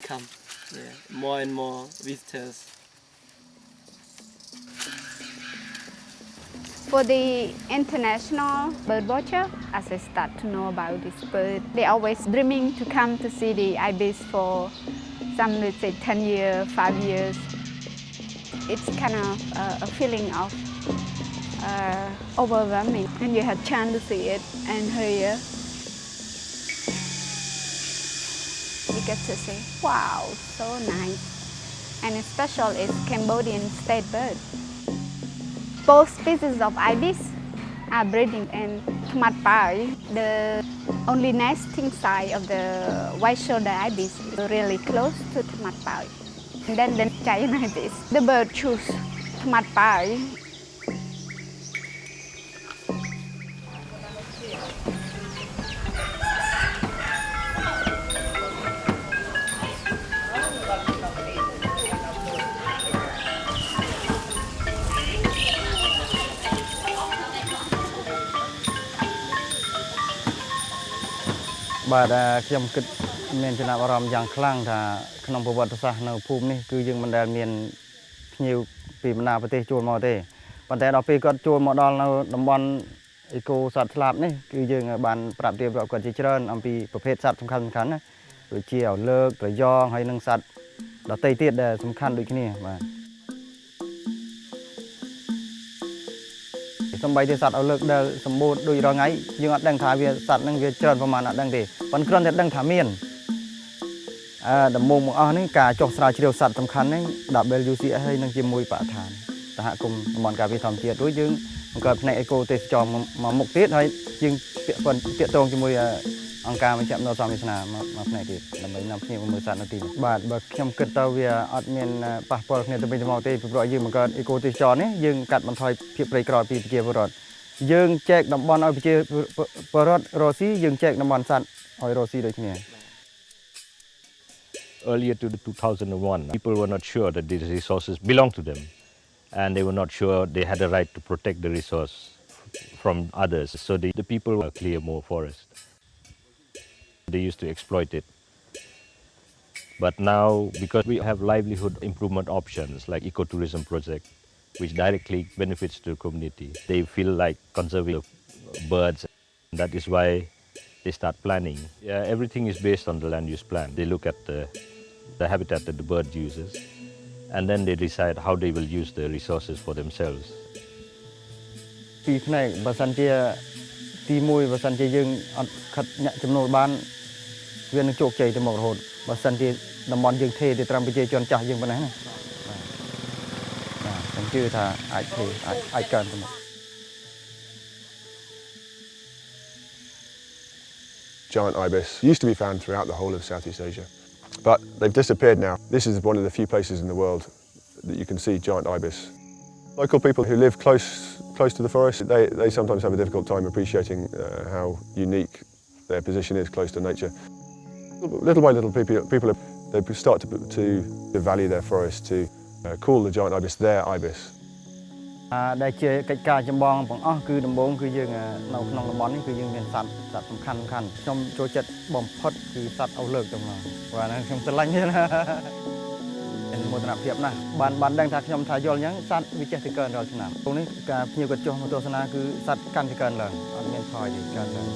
come. Yeah, more and more visitors. For the international bird watcher, as I start to know about this bird, they always dreaming to come to see the ibis for some, let's say, 10 years, 5 years. It's kind of a feeling of overwhelming, and you have chance to see it and hear. You get to say, wow, so nice. And special is Cambodian state bird. Both species of ibis are breeding in Thmat Pai. The only nesting site of the white-shouldered ibis is really close to Thmat Pai. And then the giant ibis, the bird choose Thmat Pai. បាទខ្ញុំគិតមានចំណាប់អារម្មណ៍យ៉ាងខ្លាំងថាក្នុងប្រវត្តិសាស្ត្រនៅភូមិនេះគឺយើងមិនដែលមានភ្ញៀវពីបណ្ដាប្រទេសចូលមកទេប៉ុន្តែដល់ពេលគាត់ចូលមកដល់នៅតំបន់អេកូសត្វស្លាបនេះគឺយើងបានប្រាប់រៀបរាប់គាត់ជាច្រើនអំពីប្រភេទសត្វសំខាន់ៗណាដូចជាអលើកត្រយងហើយនិងសត្វដទៃទៀតដែលសំខាន់ដូចគ្នាបាទសំបីតែសត្វអលើកដែលសម្បូរដូចរងៃយើងអត់ដឹងថាវាសត្វហ្នឹងវាច្រើនប្រមាណអត់ដឹងទេប៉ុន្តែគ្រាន់តែដឹងថាមានដំបូងមកអស់នេះការចុះស្រាវជ្រាវសត្វសំខាន់ហ្នឹង WCS ហើយនឹងជាមួយបរិស្ថានសហគមន៍តំបន់ការពារធម្មជាតិរួចយើងបង្កើតផ្នែកអេកូទេសចរមកមុខទៀតហើយយើងពាក់ទងជាមួយអង្គការបញ្ជាក់ដំណើរសំវាសនាមកផ្នែកទៀតដើម្បីនាំភ្ញៀវមកមើលសត្វនៅទីនេះបាទបើខ្ញុំគិតទៅវាអត់មានប៉ះពាល់គ្នាទៅវិញទៅមកទេពីព្រោះយើងបង្កើតអេកូទេសចរនេះយើងកាត់បន្ថយភាពព្រៃក្រោយពីប្រជាពលរដ្ឋយើងចែកតំបន់ឲ្យប្រជាពលរដ្ឋរស់ស៊ីយើងចែកតំបន់សត្វឲ្យរស់ស៊ីដូចគ្នា Earlier to 2001, people were not sure that these resources belong to them, and they were not sure they had a right to protect the resource from others. So the people clear more forest. They used to exploit it. But now, because we have livelihood improvement options like ecotourism project, which directly benefits the community, they feel like conserving birds. That is why they start planning. Everything is based on the land use plan. They look at the habitat that the bird uses, and then they decide how they will use the resources for themselves. ពីផ្នែកបើសិនជាទី1បើសិនជាយើងអត់ខិតញាក់ចំណូលបានវានឹងជោគជ័យទៅមករហូតបើសិនជាតំបន់យើងទេទៅត្រឹមប្រជាជនចាស់យើងប៉ុណ្ណេះណាបាទខ្ញុំជឿថាអាចទេអាចកើនទៅមុខ Giant ibis used to be found throughout the whole of Southeast Asia, but they've disappeared now. This is one of the few places in the world that you can see giant ibis. Local people who live close to the forest, they sometimes have a difficult time appreciating how unique their position is close to nature. Little by little, people they start to value their forest, to call the giant ibis their ibis. ដែលជាកិច្ចការចម្បងបងអស់គឺដំបូងគឺយើងនៅក្នុងតំបន់នេះគឺយើងមានសត្វសំខាន់ខ្ញុំចូលចិត្តបំផុតគឺសត្វអុសលើកទៅមកបាទខ្ញុំស្រឡាញ់ទៀតមានមោទនភាពណាស់បានដឹងថាខ្ញុំថាយល់អញ្ចឹងសត្វវាចេះតែកើនរាល់ឆ្នាំក្នុងនេះការភ្ញៀវគាត់ចុះមកទស្សនាគឺសត្វកាន់តែកើនឡើងអត់មានថយទេកើនឡើង